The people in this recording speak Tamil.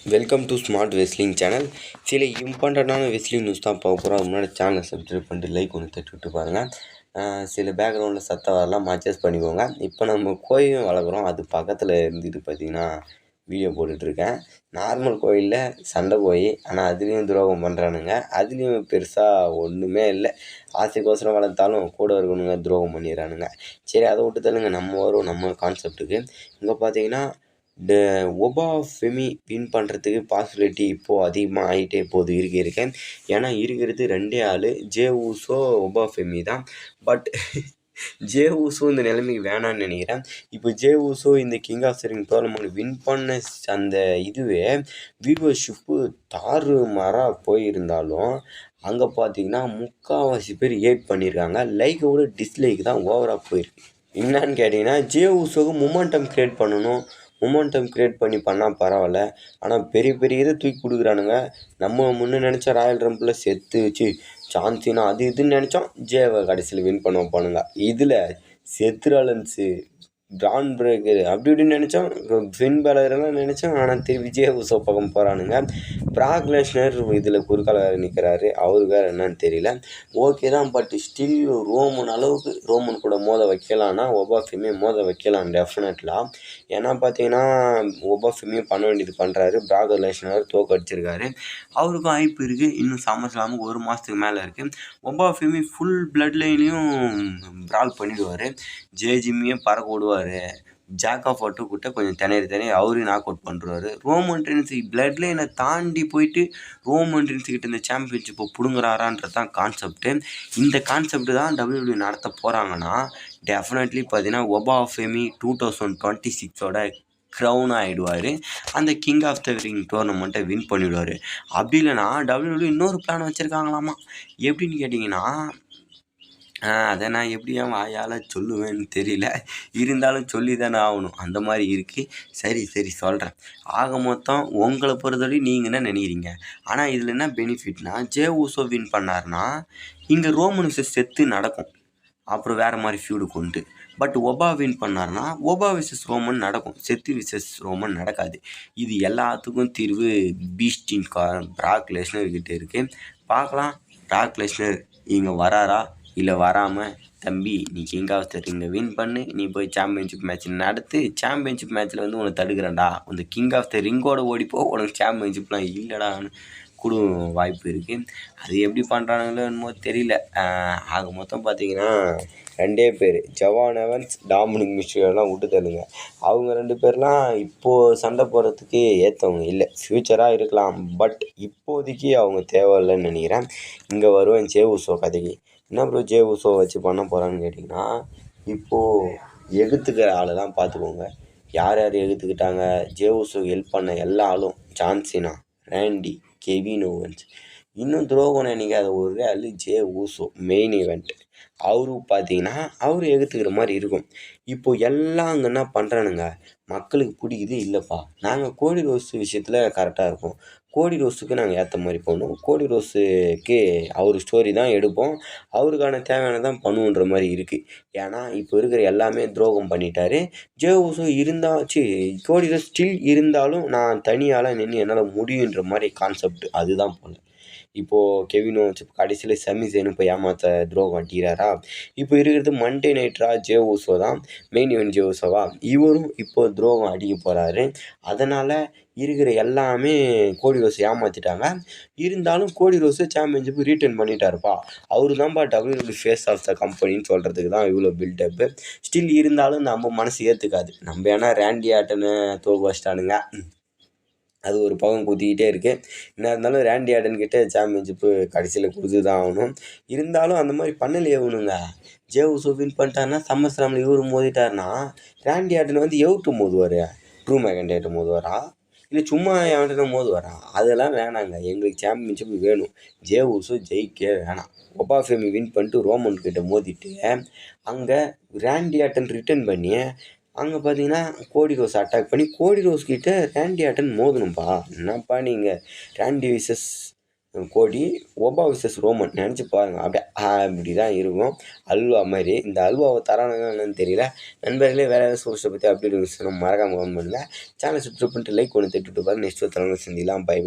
Welcome to smart wrestling channel. சில இம்பார்ட்டண்ட்டான வெஸ்லிங் நியூஸ் தான் பார்க்க போகிறோம். முன்னாடி சேனலை சப்ஸ்கிரைப் பண்ணிட்டு லைக் ஒன்று தட்டி விட்டு பாருங்கள். சில பேக்ரவுண்டில் சத்தம் வரலாம், அட்ஜஸ்ட் பண்ணிக்கோங்க. இப்போ நம்ம கோழியும் வளர்க்குறோம், அது பக்கத்தில் இருந்துட்டு பார்த்திங்கன்னா வீடியோ போட்டுட்ருக்கேன். நார்மல் கோயிலில் சண்டை போய், ஆனால் அதுலேயும் துரோகம் பண்ணுறானுங்க. அதுலேயும் பெருசாக ஒன்றுமே இல்லை. ஆசைக்கோசரம் வளர்த்தாலும் கூட இருக்கணுங்க துரோகம் பண்ணிடுறானுங்க. சரி, அதை விட்டு தள்ளுங்க, நம்ம வரும் நம்ம கான்செப்ட்டுக்கு. இங்கே பார்த்தீங்கன்னா ஒபாஃபெமி வின் பண்ணுறதுக்கு பாசிபிலிட்டி இப்போது அதிகமாக ஆகிட்டே போகுது இருக்க. ஏன்னா இருக்கிறது 2 ஆள், ஜே ஊசோ, ஒபாஃபெமி தான். பட் ஜே ஊசோ இந்த நிலைமைக்கு வேணான்னு நினைக்கிறேன். இப்போ ஜே ஊசோ இந்த king of the ring tournament win பண்ண அந்த இதுவே வியூவர்ஷிப்பு தாறுமாறாக போயிருந்தாலும் அங்கே பார்த்தீங்கன்னா முக்கால்வாசி பேர் ஏட் பண்ணியிருக்காங்க. லைக்கை விட டிஸ்லைக் தான் ஓவராக போயிருக்கு. என்னன்னு கேட்டிங்கன்னா, ஜே ஊசோவுக்கு மொமெண்டம் க்ரியேட் பண்ணணும். மொமெண்டம் க்ரியேட் பண்ணி பண்ணால் பரவாயில்ல. ஆனால் பெரிய பெரிய இதை தூக்கி கொடுக்குறானுங்க. நம்ம முன்னே நினச்ச ராயல் ரம்பில் செத்து வச்சு சான்சினா அது இதுன்னு நினச்சோம், ஜேவை கடைசியில் வின் பண்ண வைப்பானுங்க. இதில் செத்ராலன்ஸு, டான் பிரேக்கர் அப்படி இப்படின்னு நினச்சோம், ஃபின் பேலரெல்லாம் நினச்சோம். ஆனால் திருப்பி ஜே ஊசோ பக்கம் போகிறானுங்க. பிராக் லெஸ்னர் இதில் குறுக்கால நிற்கிறாரு, அவருக்கு வேறு என்னன்னு தெரியல. ஓகே தான், பட் ஸ்டில் ரோமன் அளவுக்கு ரோமன் கூட மோத வைக்கலான்னா ஒபாஃபெமியை மோத வைக்கலாம் டெஃபினெட்லாம். ஏன்னா பார்த்தீங்கன்னா ஒபாஃபெமியும் பண்ண வேண்டியது பண்ணுறாரு. பிராக் லெஸ்னர் தோக்கடிச்சிருக்காரு, அவருக்கும் வாய்ப்பு இருக்குது. இன்னும் சம்மர்ஸ்லாமுக்கு 1 மாதத்துக்கு மேலே இருக்குது. ஒபாஃபெமி ஃபுல் பிளட் லைனையும் பிரால் பண்ணிவிடுவார். ஜிம்மியே பறக்க விடுவார். ஜாக் ஆஃப் அட்டு கிட்ட கொஞ்சம் திணறி அவரையும் நாக் அவுட் பண்ணுறாரு. ரோமன் ரெயின்ஸ் பிளட் லைனை தாண்டி போயிட்டு ரோமன் ரெயின்ஸ் கிட்ட இந்த சாம்பியன்ஷிப்பை பிடுங்குறாரான்றது தான் கான்செப்ட்டு. இந்த கான்செப்ட் தான் WWE நடத்த போகிறாங்கன்னா டெஃபினெட்லி பார்த்தீங்கன்னா ஒபாஃபெமி 2026 க்ரௌன் ஆகிடுவார். அந்த கிங் ஆஃப் த ரிங் டோர்னமெண்ட்டை வின் பண்ணிவிடுவார். அப்படி இல்லைனா WWE இன்னொரு பிளான் வச்சுருக்காங்களாமா. எப்படின்னு கேட்டிங்கன்னா, அதை நான் எப்படி என் வாயால் சொல்லுவேன்னு தெரியல, இருந்தாலும் சொல்லி தானே ஆகணும், அந்த மாதிரி இருக்குது. சரி சொல்கிறேன். ஆக மொத்தம் உங்களை பொறுத்தவரை நீங்கள் என்ன நினைக்கிறீங்க? ஆனால் இதில் என்ன பெனிஃபிட்னா, ஜே ஊசோ வின் பண்ணார்னா இங்கே ரோமன்ஸு செத்து நடக்கும், அப்புறம் வேறு மாதிரி ஃபியூடு கொண்டு. பட் ஒபா வின் பண்ணார்னா ஒபா விசஸ் ரோமன் நடக்கும், செத்து விசஸ் ரோமன் நடக்காது. இது எல்லாத்துக்கும் தீர்வு பீஸ்டின் பிராக் லெஸ்னர்கிட்ட இருக்குது. பார்க்கலாம், பிராக் லெஸ்னர் இங்கே வராரா இல்லை வராமல், தம்பி நீ கிங் ஆஃப் த ரிங்கை வின் பண்ணு, நீ போய் சாம்பியன்ஷிப் மேட்ச் நடத்து, சாம்பியன்ஷிப் மேட்ச்சில் வந்து உனக்கு தடுக்கிறேன்டா, உனக்கு கிங் ஆஃப் த ரிங்கோட ஓடிப்போ, உனக்கு சாம்பியன்ஷிப்லாம் இல்லைடான்னு கூட வாய்ப்பு இருக்குது. அது எப்படி பண்ணுறானுங்களோ என்னமோ தெரியல. ஆக மொத்தம் பார்த்தீங்கன்னா 2 பேர், ஜவான் எவன்ஸ், டாமினிக் மிஸ்டீரியோலாம் விட்டு தள்ளுங்க. அவங்க 2 பேர்லாம் இப்போது சண்டை போடுறதுக்கு ஏற்றவங்க இல்லை. ஃப்யூச்சராக இருக்கலாம், பட் இப்போதைக்கு அவங்க தேவையில்லைன்னு நினைக்கிறேன். இங்கே வருவேன் ஜே ஊசோ கதைக்கு. என்ன ப்ரோ ஜே ஊசோ வச்சு பண்ண போகிறான்னு கேட்டிங்கன்னா, இப்போது எகுத்துக்கிற ஆளெல்லாம் பார்த்துக்கோங்க. யார் எகுத்துக்கிட்டாங்க, ஜே ஊசோ ஹெல்ப் பண்ண எல்லா ஆளும், ஜான்சினா, ரேண்டி, கெவின் ஓவன்ஸ், இன்னும் துரோகம் நினைக்காத ஒரு ஆள் ஜே ஊசோ மெயின் ஈவெண்ட். அவரு பார்த்தீங்கன்னா அவர் எகுத்துக்கிற மாதிரி இருக்கும். இப்போது எல்லாம் அங்கே என்ன பண்ணுறானுங்க, மக்களுக்கு பிடிக்குது இல்லைப்பா, நாங்கள் கோடி ரோஸ் விஷயத்தில் கரெக்டாக இருப்போம், கோடி ரோஸுக்கு நாங்கள் ஏற்ற மாதிரி பண்ணுவோம், கோடி ரோஸுக்கு அவர் ஸ்டோரி தான் எடுப்போம், அவருக்கான தேவையானதான் பண்ணுன்ற மாதிரி இருக்குது. ஏன்னா இப்போ இருக்கிற எல்லாமே துரோகம் பண்ணிட்டாரு. ஜே ஊசோ கோடி ரோஸ் ஸ்டில் இருந்தாலும் நான் தனியால் நின்று என்னால் முடியுன்ற மாதிரி கான்செப்ட் அதுதான் போல. இப்போது கெவினோ வச்சு கடைசியில் சமி சேனு இப்போ ஏமாற்ற துரோகம் அடிக்கிறாரா. இப்போ இருக்கிறது மண்டே நைட்ரா ஜே ஊசோ தான் மெயின் ஈவென்ட். ஜே ஊசோவா இவரும் இப்போது துரோகம் அடிக்க போகிறாரு. அதனால் இருக்கிற எல்லாமே கோடி ரோஸ் ஏமாற்றிட்டாங்க. இருந்தாலும் கோடி ரோஸு சாம்பியன்ஷிப் ரீட்டர்ன் பண்ணிட்டாருப்பா. அவரு தான்ப்பா WWE ஃபேஸ் ஆஃப் த கம்பெனின்னு சொல்கிறதுக்கு தான் இவ்வளோ பில்டப்பு. ஸ்டில் இருந்தாலும் நம்ம மனசு ஏற்றுக்காது. நம்ம ஏன்னா ரேண்டி ஆட்டனை தோக்க வச்சிட்டானுங்க, அது ஒரு பக்கம் குத்திக்கிட்டே இருக்குது. என்ன இருந்தாலும் ரேண்டி ஆர்டன் கிட்டே சாம்பியன்ஷிப்பு கடைசியில் கொடுத்து தான் ஆகணும். இருந்தாலும் அந்த மாதிரி பண்ணலையே இவனுங்க. ஜே ஊசோ வின் பண்ணிட்டாருன்னா சம்மர் ஸ்லாமில் இவரு மோதிட்டாருன்னா ரேண்டி ஆர்டன் வந்து எவர்கிட்ட மோதுவார், ட்ரூ மேகன்டையர்கிட்ட மோதுவாரா இல்லை சும்மா எவன்கிட்ட மோதுவாரா? அதெல்லாம் வேணாங்க, எங்களுக்கு சாம்பியன்ஷிப் வேணும். ஜே ஊசோ ஜெயிக்கே வேணாம். ஒபாஃபெமி வின் பண்ணிட்டு ரோமன் கிட்ட மோதிட்டு அங்கே ரேண்டி ஆர்டன் ரிட்டர்ன் பண்ணி அங்கே பார்த்தீங்கன்னா கோடி ரோஸ் அட்டாக் பண்ணி கோடி ரோஸ் கிட்ட ரேண்டி ஆர்டன் மோதணும்ப்பா. என்னப்பா நீங்கள் ரேண்டி விசஸ் கோடி ஒபா விசஸ் ரோமன் நினச்சி பாருங்கள். அப்படியே அப்படி தான் இருக்கும் அல்வா மாதிரி. இந்த அல்வாவை தரானுங்க என்னன்னு தெரியல. நண்பர்களே, வேறு ஏதாவது சோர்ஸை பற்றி அப்டேட் இருந்துச்சுன்னா மறக்காமல் கமெண்ட் பண்ணுங்கள். சேனல் சப்ஸ்கிரைப் பண்ணிட்டு லைக் ஒன்று தட்டி விட்டு பாருங்கள். நெக்ஸ்ட் ஒரு தலைவர் சந்திக்கலாம். பை.